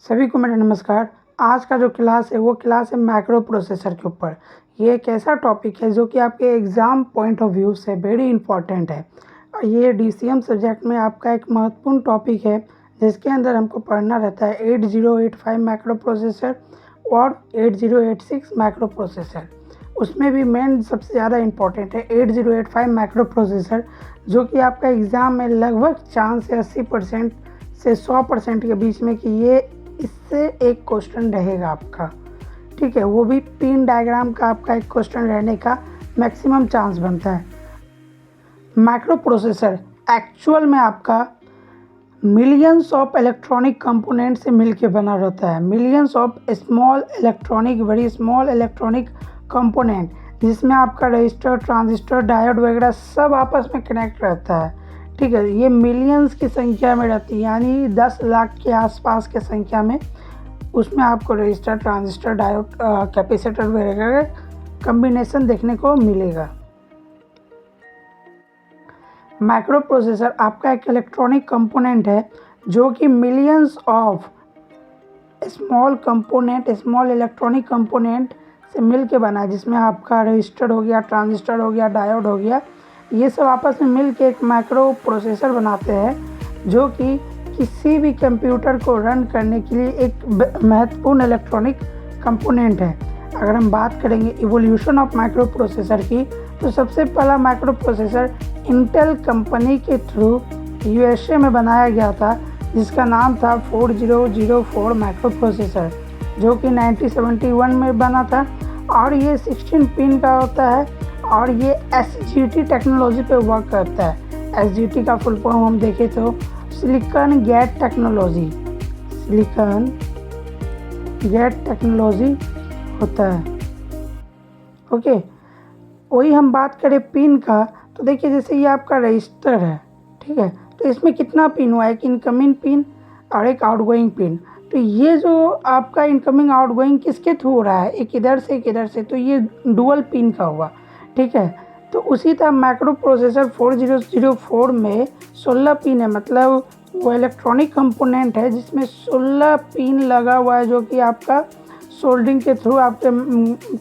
सभी को मेरा नमस्कार। आज का जो क्लास है वो क्लास है माइक्रो प्रोसेसर के ऊपर। ये एक ऐसा टॉपिक है जो कि आपके एग्ज़ाम पॉइंट ऑफ व्यू से वेरी इंपॉर्टेंट है। ये डीसीएम सब्जेक्ट में आपका एक महत्वपूर्ण टॉपिक है जिसके अंदर हमको पढ़ना रहता है 8085 माइक्रो प्रोसेसर और 8086 माइक्रो प्रोसेसर। उसमें भी मेन सबसे ज़्यादा इम्पॉर्टेंट है 8085 माइक्रो प्रोसेसर, जो कि आपका एग्ज़ाम में लगभग चांस है 80% से 100% के बीच में कि ये इससे एक क्वेश्चन रहेगा आपका। ठीक है, वो भी पिन डायग्राम का आपका एक क्वेश्चन रहने का मैक्सिमम चांस बनता है। माइक्रो प्रोसेसर एक्चुअल में आपका मिलियंस ऑफ इलेक्ट्रॉनिक कंपोनेंट से मिलके बना रहता है। Millions of small electronic, very small electronic component, जिसमें आपका रजिस्टर, ट्रांजिस्टर, डायोड वगैरह सब आपस में कनेक्ट रहता है। ठीक है, ये मिलियंस की संख्या में रहती है, यानी 10 लाख के आसपास के संख्या में उसमें आपको रजिस्टर, ट्रांजिस्टर, डायोड, कैपेसिटर वगैरह कम्बिनेशन देखने को मिलेगा। माइक्रो प्रोसेसर आपका एक इलेक्ट्रॉनिक कंपोनेंट है जो कि millions of small component, small electronic component से मिल के बना है, जिसमें आपका रजिस्टर हो गया, ट्रांजिस्टर हो गया, डायोड हो गया, ये सब आपस में मिल के एक माइक्रो प्रोसेसर बनाते हैं, जो कि किसी भी कंप्यूटर को रन करने के लिए एक महत्वपूर्ण इलेक्ट्रॉनिक कंपोनेंट है। अगर हम बात करेंगे इवोल्यूशन ऑफ माइक्रो प्रोसेसर की, तो सबसे पहला माइक्रो प्रोसेसर इंटेल कंपनी के थ्रू यूएसए में बनाया गया था, जिसका नाम था 4004 माइक्रो प्रोसेसर, जो कि 1971 में बना था। और ये 16 पिन का होता है और ये एसजीटी टेक्नोलॉजी पे वर्क करता है। एसजीटी का फुल फॉर्म हम देखें तो silicon gate technology, silicon gate technology होता है। ओके, वही हम बात करें पिन का, तो देखिए जैसे ये आपका रजिस्टर है, ठीक है, तो इसमें कितना पिन हुआ है, एक इनकमिंग पिन और एक आउटगोइंग पिन। तो ये जो आपका इनकमिंग आउटगोइंग किसके थ्रू हो रहा है, एक इधर से एक इधर से, तो ये डुअल पिन का हुआ। ठीक है, तो उसी तरह माइक्रो प्रोसेसर 4004 में 16 पिन है, मतलब वो इलेक्ट्रॉनिक कंपोनेंट है जिसमें 16 पिन लगा हुआ है, जो कि आपका सोल्डरिंग के थ्रू आपके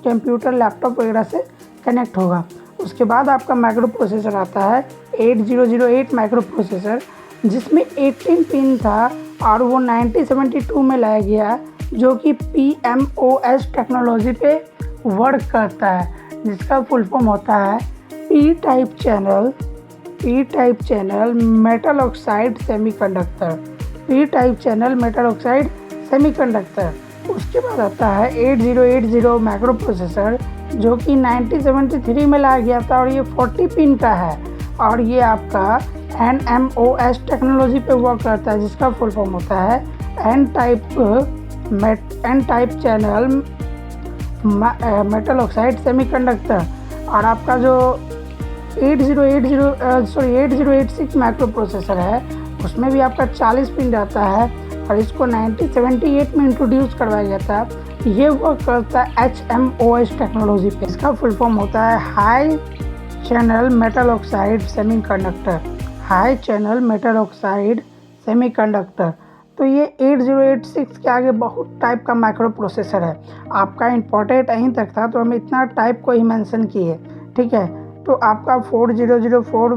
कंप्यूटर, लैपटॉप वगैरह से कनेक्ट होगा। उसके बाद आपका माइक्रो प्रोसेसर आता है 8008 माइक्रो प्रोसेसर, जिसमें 18 पिन था और वो 1972 में लाया गया, जो कि PMOS टेक्नोलॉजी पे वर्क करता है, जिसका फुल फॉर्म होता है P type channel metal oxide semiconductor, P type channel metal oxide semiconductor. उसके बाद आता है 8080 माइक्रो प्रोसेसर, जो कि 1973 में लाया गया था और ये 40 पिन का है और ये आपका NMOS टेक्नोलॉजी पे वर्क करता है, जिसका फुल फॉर्म होता है N type channel metal oxide semiconductor. और आपका जो 8086 माइक्रो प्रोसेसर है, उसमें भी आपका 40 पिन रहता है और इसको 1978 में इंट्रोड्यूस करवाया गया था। ये वर्क करता है HMOS टेक्नोलॉजी पे, इसका फुल फॉर्म होता है high channel metal oxide semiconductor, high channel metal oxide semiconductor. तो ये 8086 के आगे बहुत टाइप का माइक्रो प्रोसेसर है। आपका इंपॉर्टेंट यहीं तक था, तो हम इतना टाइप को ही मेंशन किए। ठीक है, तो आपका 4004,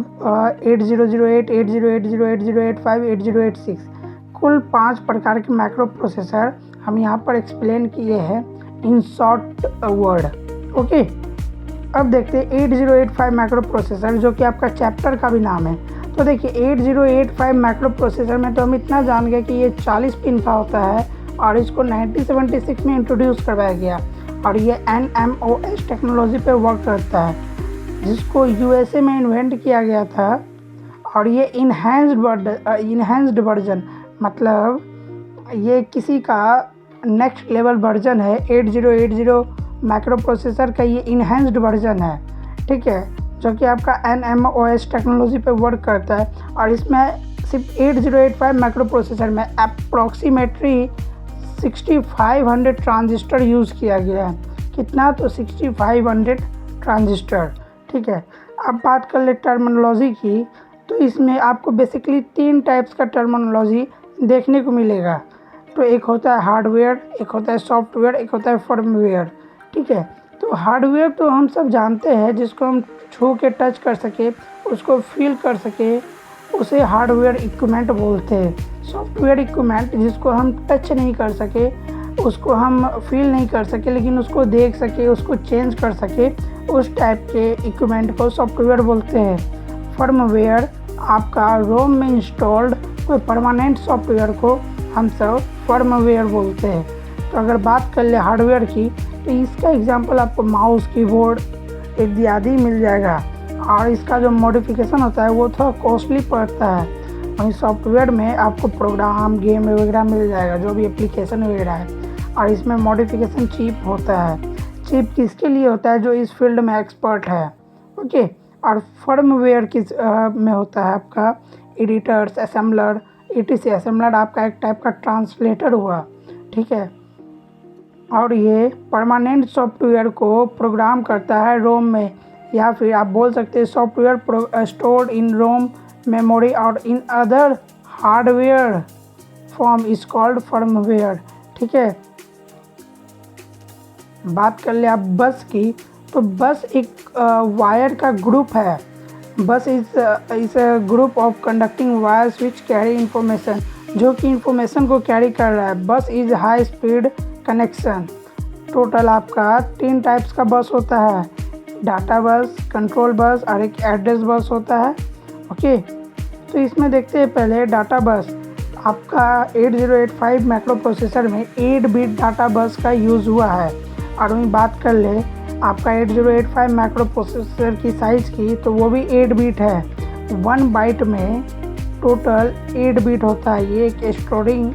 8008, 8080, 8085, 8086 कुल 5 प्रकार के माइक्रो प्रोसेसर हम यहाँ पर एक्सप्लेन किए हैं इन शॉर्ट वर्ड। ओके, अब देखते हैं 8085 माइक्रो प्रोसेसर, जो कि आपका चैप्टर का भी नाम है। तो देखिए 8085 माइक्रो प्रोसेसर में तो हम इतना जान गए कि ये 40 पिन का होता है और इसको 1976 में इंट्रोड्यूस करवाया गया और ये NMOS टेक्नोलॉजी पे वर्क करता है, जिसको USA में इन्वेंट किया गया था। और ये इन्हेंस्ड वर्जन, मतलब ये किसी का नेक्स्ट लेवल वर्जन है। 8080 माइक्रो प्रोसेसर का ये इन्हेंस्ड वर्जन है, ठीक है, जो कि आपका NMOS टेक्नोलॉजी पे वर्क करता है। और इसमें सिर्फ 8085 माइक्रो प्रोसेसर में अप्रॉक्सीमेटली 6500 ट्रांजिस्टर यूज़ किया गया है। कितना, तो 6500 ट्रांजिस्टर। ठीक है, अब बात कर ले टर्मिनोलॉजी की, तो इसमें आपको बेसिकली 3 टाइप्स का टर्मिनोलॉजी देखने को मिलेगा। तो एक होता है हार्डवेयर, एक होता है सॉफ्टवेयर, एक होता है फर्मवेयर। ठीक है, तो हार्डवेयर तो हम सब जानते हैं, जिसको हम छू के टच कर सके, उसको फील कर सके, उसे हार्डवेयर इक्विपमेंट बोलते हैं। सॉफ्टवेयर इक्विपमेंट जिसको हम टच नहीं कर सके, उसको हम फील नहीं कर सके, लेकिन उसको देख सके, उसको चेंज कर सके, उस टाइप के इक्विपमेंट को सॉफ्टवेयर बोलते हैं। फर्मवेयर आपका रोम में इंस्टॉल्ड कोई परमानेंट सॉफ्टवेयर को हम सब फर्मवेयर बोलते हैं। तो अगर बात कर ले हार्डवेयर की, तो इसका एग्जांपल आपको माउस, कीबोर्ड इत्यादि मिल जाएगा, और इसका जो मॉडिफिकेशन होता है वो थोड़ा कॉस्टली पड़ता है। वहीं सॉफ्टवेयर में आपको प्रोग्राम, गेम वगैरह मिल जाएगा, जो भी एप्लीकेशन वगैरह है, और इसमें मॉडिफिकेशन चीप होता है। चीप किसके लिए होता है? जो इस फील्ड में एक्सपर्ट है। ओके, और फर्मवेयर किस में होता है? आपका एडिटर्स, असेंबलर, ETC। असेंबलर आपका एक टाइप का ट्रांसलेटर हुआ, ठीक है, और ये परमानेंट सॉफ्टवेयर को प्रोग्राम करता है रोम में, या फिर आप बोल सकते हैं software stored in ROM memory और in other hardware form is called firmware. ठीक है, बात कर ले आप बस की, तो बस एक वायर का ग्रुप है। बस is group of conducting wires which carry information, जो कि इंफॉर्मेशन को कैरी कर रहा है। बस is high speed connection. Total आपका 3 टाइप्स का बस होता है, डाटा बस, कंट्रोल बस और एक एड्रेस बस होता है। ओके, तो इसमें देखते हैं पहले डाटा बस। आपका 8085 माइक्रो प्रोसेसर में 8 बिट डाटा बस का यूज़ हुआ है। और वहीं बात कर ले आपका 8085 माइक्रो प्रोसेसर की साइज़ की, तो वो भी 8 बिट है। 1 बाइट में टोटल 8 बिट होता है। ये एक स्टोरिंग,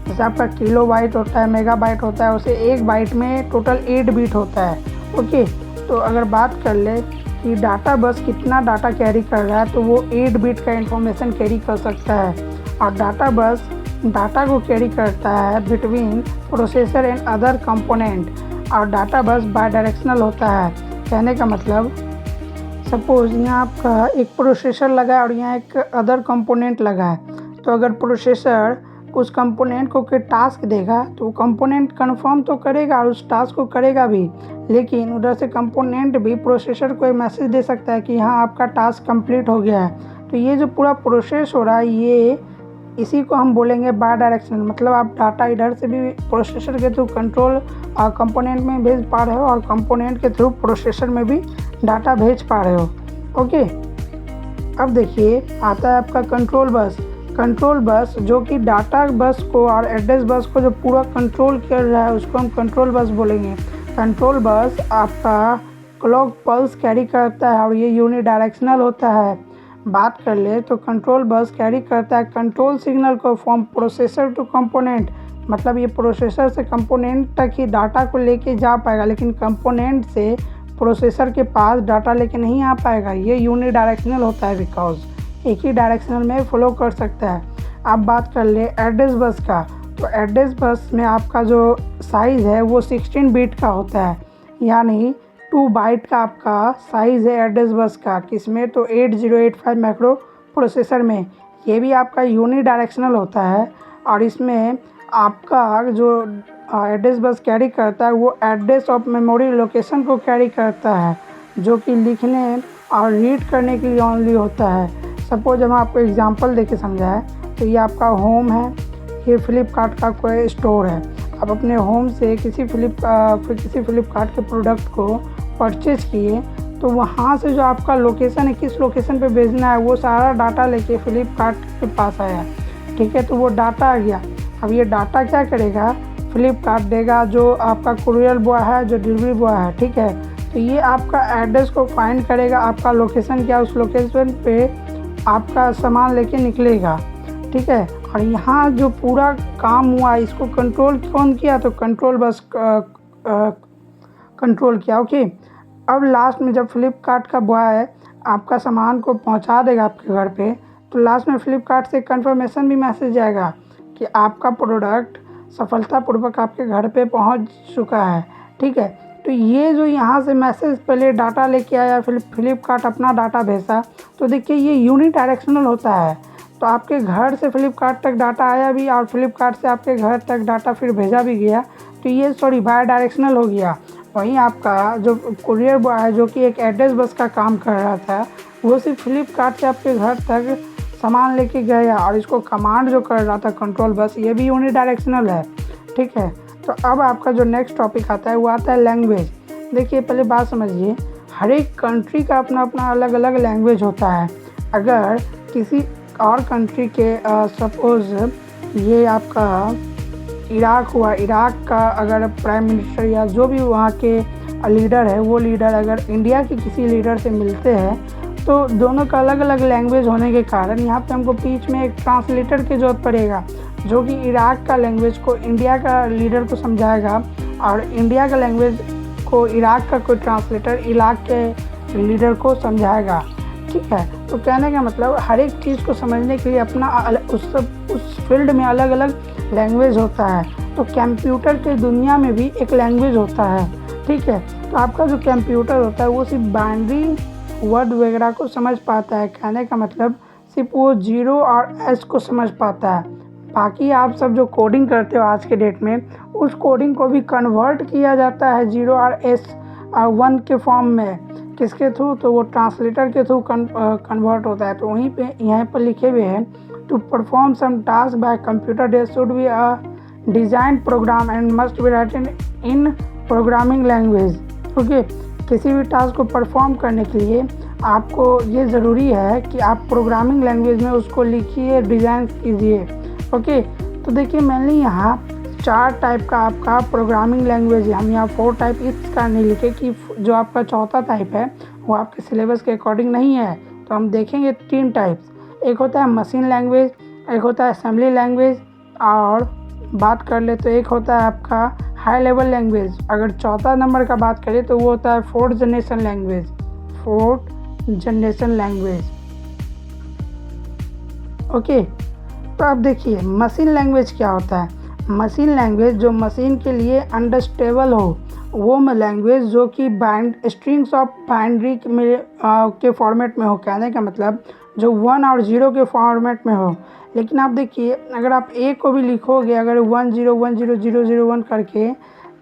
जैसे आपका किलो बाइट होता है, मेगा बाइट होता है, उसे 1 बाइट में टोटल 8 बिट होता है। ओके, तो अगर बात कर ले कि डाटा बस कितना डाटा कैरी कर रहा है, तो वो 8 बिट का इंफॉर्मेशन कैरी कर सकता है। और डाटा बस डाटा को कैरी करता है between processor and other component. और डाटा बस बाई डायरेक्शनल होता है। कहने का मतलब, सपोज यहाँ आपका एक प्रोसेसर लगा है और यहाँ एक अदर कंपोनेंट लगा है, तो अगर प्रोसेसर उस कंपोनेंट को कोई टास्क देगा, तो वो कंपोनेंट कंफर्म तो करेगा और उस टास्क को करेगा भी, लेकिन उधर से कंपोनेंट भी प्रोसेसर को एक मैसेज दे सकता है कि हाँ आपका टास्क कंप्लीट हो गया है। तो ये जो पूरा प्रोसेस हो रहा है, ये इसी को हम बोलेंगे बाई डायरेक्शनल। मतलब आप डाटा इधर से भी प्रोसेसर के थ्रू कंट्रोल कंपोनेंट में भेज पा रहे हो, और कंपोनेंट के थ्रू प्रोसेसर में भी डाटा भेज पा रहे हो। ओके, अब देखिए आता है आपका कंट्रोल बस। कंट्रोल बस जो कि डाटा बस को और एड्रेस बस को जो पूरा कंट्रोल कर रहा है, उसको हम कंट्रोल बस बोलेंगे। कंट्रोल बस आपका क्लॉक पल्स कैरी करता है और ये यूनिडायरेक्शनल होता है। बात कर ले तो कंट्रोल बस कैरी करता है कंट्रोल सिग्नल को फ्रॉम प्रोसेसर टू कंपोनेंट। मतलब ये प्रोसेसर से कंपोनेंट तक ही डाटा को लेके जा पाएगा, लेकिन कंपोनेंट से प्रोसेसर के पास डाटा लेके नहीं आ पाएगा। ये यूनिडायरेक्शनल होता है, बिकॉज एक ही डायरेक्शनल में फ्लो कर सकता है। अब बात कर ले एड्रेस बस का, तो एड्रेस बस में आपका जो साइज़ है वो 16 बिट का होता है, यानी 2 बाइट का आपका साइज़ है एड्रेस बस का। किसमें? तो 8085 माइक्रो प्रोसेसर में। ये भी आपका यूनिडायरेक्शनल होता है, और इसमें आपका जो एड्रेस बस कैरी करता है वो एड्रेस ऑफ मेमोरी लोकेशन को कैरी करता है, जो कि लिखने और रीड करने के लिए ओनली होता है। सपोज हम आपको एग्जांपल देके समझाएं, तो ये आपका होम है, ये फ्लिपकार्ट का कोई स्टोर है। आप अपने होम से किसी फ्लिपकार्ट के प्रोडक्ट को परचेज़ किए, तो वहाँ से जो आपका लोकेशन है, किस लोकेशन पे भेजना है, वो सारा डाटा लेके फ्लिपकार्ट के पास आया। ठीक है, तो वो डाटा आ गया। अब ये डाटा क्या करेगा? फ्लिपकार्ट देगा जो आपका कुरियर बॉय है, जो डिलीवरी बॉय है। ठीक है, तो ये आपका एड्रेस को फाइंड करेगा, आपका लोकेशन क्या, उस लोकेशन पे आपका सामान लेके निकलेगा। ठीक है, और यहाँ जो पूरा काम हुआ इसको कंट्रोल कौन किया? तो कंट्रोल बस कंट्रोल किया। ओके, अब लास्ट में जब फ्लिपकार्ट का बॉय आपका सामान को पहुँचा देगा आपके घर पे, तो लास्ट में फ्लिपकार्ट से कंफर्मेशन भी मैसेज आएगा कि आपका प्रोडक्ट सफलतापूर्वक आपके घर पे पहुँच चुका है। ठीक है, तो ये जो यहाँ से मैसेज पहले डाटा लेके आया, फिर फ्लिपकार्ट अपना डाटा भेजा, तो देखिए ये यूनिडायरेक्शनल होता है। तो आपके घर से फ्लिपकार्ट तक डाटा आया भी और फ्लिपकार्ट से आपके घर तक डाटा फिर भेजा भी गया, तो ये सॉरी बाय डायरेक्शनल हो गया। वहीं आपका जो कुरियर बॉय है जो कि एक एड्रेस बस का काम कर रहा था, वो सिर्फ फ्लिपकार्ट से आपके घर तक सामान लेके गया और इसको कमांड जो कर रहा था कंट्रोल बस, ये भी यूनिडायरेक्शनल है। ठीक है, तो अब आपका जो नेक्स्ट टॉपिक आता है वो आता है लैंग्वेज। देखिए पहले बात समझिए, हर एक कंट्री का अपना अपना अलग अलग लैंग्वेज होता है। अगर किसी और कंट्री के सपोज़ ये आपका इराक हुआ, इराक का अगर प्राइम मिनिस्टर या जो भी वहाँ के लीडर है, वो लीडर अगर इंडिया के किसी लीडर से मिलते हैं, तो दोनों का अलग अलग लैंग्वेज होने के कारण यहाँ पे हमको बीच में एक ट्रांसलेटर की ज़रूरत पड़ेगा, जो कि इराक का लैंग्वेज को इंडिया का लीडर को समझाएगा और इंडिया का लैंग्वेज को इराक का कोई ट्रांसलेटर इराक के लीडर को समझाएगा। ठीक है, तो कहने का मतलब हर एक चीज़ को समझने के लिए अपना उस फील्ड में अलग अलग लैंग्वेज होता है। तो कंप्यूटर के दुनिया में भी एक लैंग्वेज होता है। ठीक है, तो आपका जो कंप्यूटर होता है वो सिर्फ बाइनरी वर्ड वगैरह को समझ पाता है। कहने का मतलब सिर्फ वो 0 और S को समझ पाता है। बाकी आप सब जो कोडिंग करते हो आज के डेट में, उस कोडिंग को भी कन्वर्ट किया जाता है 0 और S 1 के फॉर्म में। किसके थ्रू? तो वो ट्रांसलेटर के थ्रू कन्वर्ट होता है। तो वहीं पे यहाँ पर लिखे हुए हैं, to perform some task by computer there should be a design program and must be written in programming language. Okay, किसी भी टास्क को परफॉर्म करने के लिए आपको ये ज़रूरी है कि आप प्रोग्रामिंग लैंग्वेज में उसको लिखिए, डिज़ाइन कीजिए। ओके, तो देखिए मैंने यहाँ 4 टाइप का आपका प्रोग्रामिंग लैंग्वेज है। हम यहाँ 4 टाइप इस कारण नहीं लिखे कि जो आपका चौथा टाइप है वो आपके सिलेबस के अकॉर्डिंग नहीं है। तो हम देखेंगे 3 टाइप्स। एक होता है मशीन लैंग्वेज, एक होता है असेंबली लैंग्वेज, और बात कर ले तो एक होता है आपका हाई लेवल लैंग्वेज। अगर चौथा नंबर का बात करें तो वो होता है 4th generation language. 4th generation language. Okay, तो अब देखिए मशीन लैंग्वेज क्या होता है। मशीन लैंग्वेज जो मशीन के लिए अंडरस्टेबल हो, वो लैंग्वेज जो कि स्ट्रिंग्स ऑफ बाइनरी के फॉर्मेट में हो। कहने का मतलब जो 1 और 0 के फॉर्मेट में हो। लेकिन आप देखिए अगर आप ए को भी लिखोगे, अगर 10100001 करके,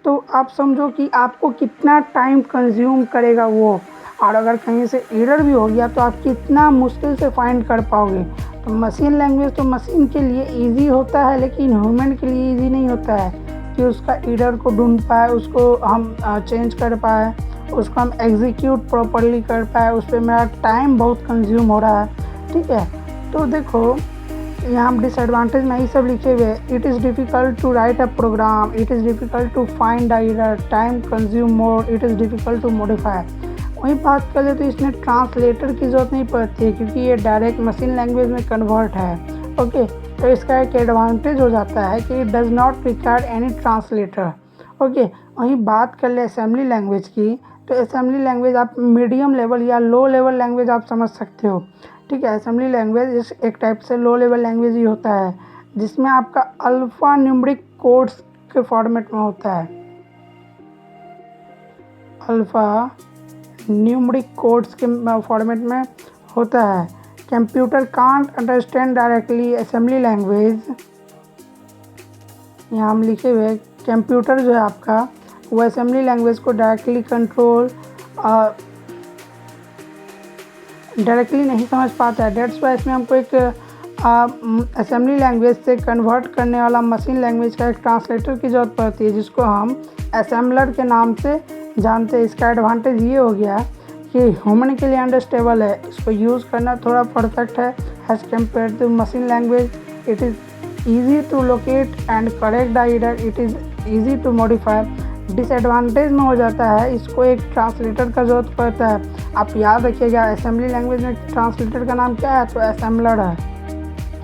तो आप समझो कि आपको कितना टाइम कंज्यूम करेगा वो। और अगर कहीं से एरर भी हो गया तो आप कितना मुश्किल से फाइंड कर पाओगे। तो मशीन लैंग्वेज तो मशीन के लिए इजी होता है, लेकिन ह्यूमन के लिए इजी नहीं होता है कि उसका एरर को ढूंढ पाए, उसको हम चेंज कर पाए, उसको हम एग्जीक्यूट प्रॉपरली कर पाए। उस पर मेरा टाइम बहुत कंज्यूम हो रहा है। ठीक है, तो देखो यहाँ हम डिसएडवांटेज में ही सब लिखे हुए। It is difficult to write a program, it is difficult to find the error, time consume more, it is difficult to modify. वहीं बात करें तो इसमें ट्रांसलेटर की ज़रूरत नहीं पड़ती है, क्योंकि ये डायरेक्ट मशीन लैंग्वेज में कन्वर्ट है। ओके, तो इसका एक एडवांटेज हो जाता है कि it does not require any translator. Okay, वहीं बात कर ले असेंबली लैंग्वेज की, तो असेंबली लैंग्वेज आप मीडियम लेवल या लो लेवल लैंग्वेज आप समझ सकते हो। ठीक है, असेंबली लैंग्वेज एक टाइप से लो लेवल लैंग्वेज ही होता है, जिसमें आपका अल्फ़ा न्यूमेरिक कोड्स के फॉर्मेट में होता है। अल्फ़ा न्यूमेरिक कोड्स के फॉर्मेट में होता है। Computer can't understand directly assembly language. यहाँ हम लिखे हुए कंप्यूटर जो है आपका वो असेंबली लैंग्वेज को डायरेक्टली नहीं समझ पाता है। डेट्स वाई इसमें हमको एक असेंबली लैंग्वेज से कन्वर्ट करने वाला मशीन लैंग्वेज का एक ट्रांसलेटर की ज़रूरत पड़ती है, जिसको हम असेंबलर के नाम से जानते हैं। इसका एडवांटेज ये हो गया कि ह्यूमन के लिए अंडरस्टेबल है, इसको यूज़ करना थोड़ा परफेक्ट है as compare to machine language. It is easy to locate and correct the error, it is easy to modify. Disadvantage में हो जाता है, इसको एक ट्रांसलेटर का ज़रूरत पड़ता है। आप याद रखिएगा असेंबली लैंग्वेज में ट्रांसलेटर का नाम क्या है, तो असेंबलर है।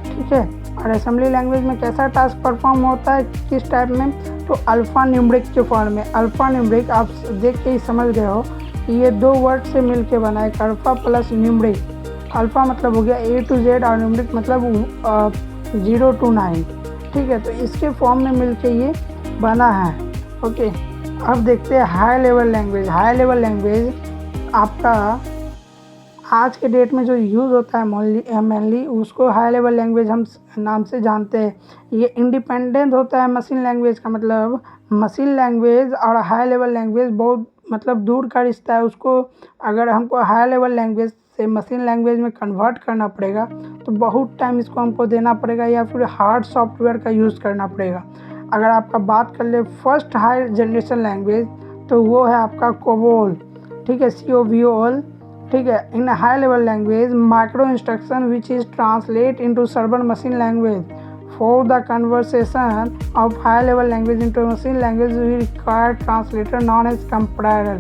ठीक है, और असेंबली लैंग्वेज में कैसा टास्क परफॉर्म होता है, किस टाइप में, तो अल्फ़ा न्यूमेरिक के फॉर्म में। अल्फ़ा न्यूमेरिक आप देख के ही समझ गए हो कि ये 2 वर्ड से मिलके बना है, अल्फ़ा प्लस न्यूमेरिक। अल्फ़ा मतलब हो गया A to Z और न्यूमेरिक मतलब 0 to 9। ठीक है, तो इसके फॉर्म में मिलके ये बना है। ओके, अब देखते हैं high level language. High level language आपका आज के डेट में जो यूज़ होता है मेनली उसको हाई लेवल लैंग्वेज हम नाम से जानते हैं। ये इंडिपेंडेंट होता है मशीन लैंग्वेज का, मतलब मशीन लैंग्वेज और हाई लेवल लैंग्वेज बहुत मतलब दूर का रिश्ता है। उसको अगर हमको हाई लेवल लैंग्वेज से मशीन लैंग्वेज में कन्वर्ट करना पड़ेगा तो बहुत टाइम इसको हमको देना पड़ेगा या फिर हार्ड सॉफ्टवेयर का यूज़ करना पड़ेगा। अगर आपका बात कर ले फर्स्ट हाई जनरेशन लैंग्वेज तो वो है आपका कोबोल, ठीक है, COBOL, ठीक है। In high level language micro instruction which is translate into server machine language for the conversation of high level language into machine language we require translator known as compiler,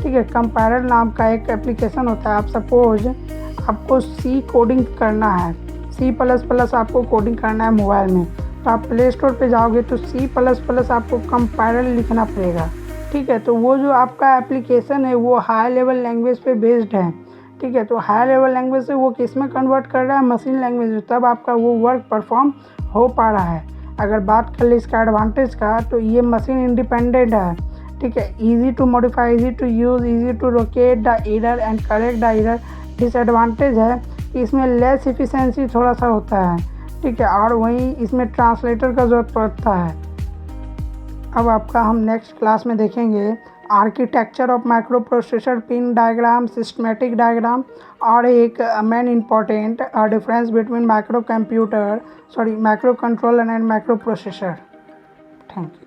ठीक है। कंपायरर नाम का एक application होता है। आप सपोज आपको C coding करना है, C++ आपको कोडिंग करना है मोबाइल में, तो आप प्ले स्टोर पे जाओगे तो C++ आपको कंपायरर लिखना पड़ेगा, ठीक है। तो वो जो आपका एप्लीकेशन है वो हाई लेवल लैंग्वेज पे बेस्ड है, ठीक है। तो हाई लेवल लैंग्वेज से वो किस में कन्वर्ट कर रहा है, मशीन लैंग्वेज में, तब आपका वो वर्क परफॉर्म हो पा रहा है। अगर बात कर ले इसका एडवांटेज का तो ये मशीन इंडिपेंडेंट है, ठीक है। Easy to modify, easy to use, easy to locate the error and correct the error. Disadvantage है कि इसमें लेस इफिशिएंसी थोड़ा सा होता है, ठीक है, और वहीं इसमें ट्रांसलेटर का ज़रूरत पड़ता है। अब आपका हम नेक्स्ट क्लास में देखेंगे architecture of micro processor, pin diagram, systematic diagram, और एक main important difference between micro controller and micro processor. Thank you.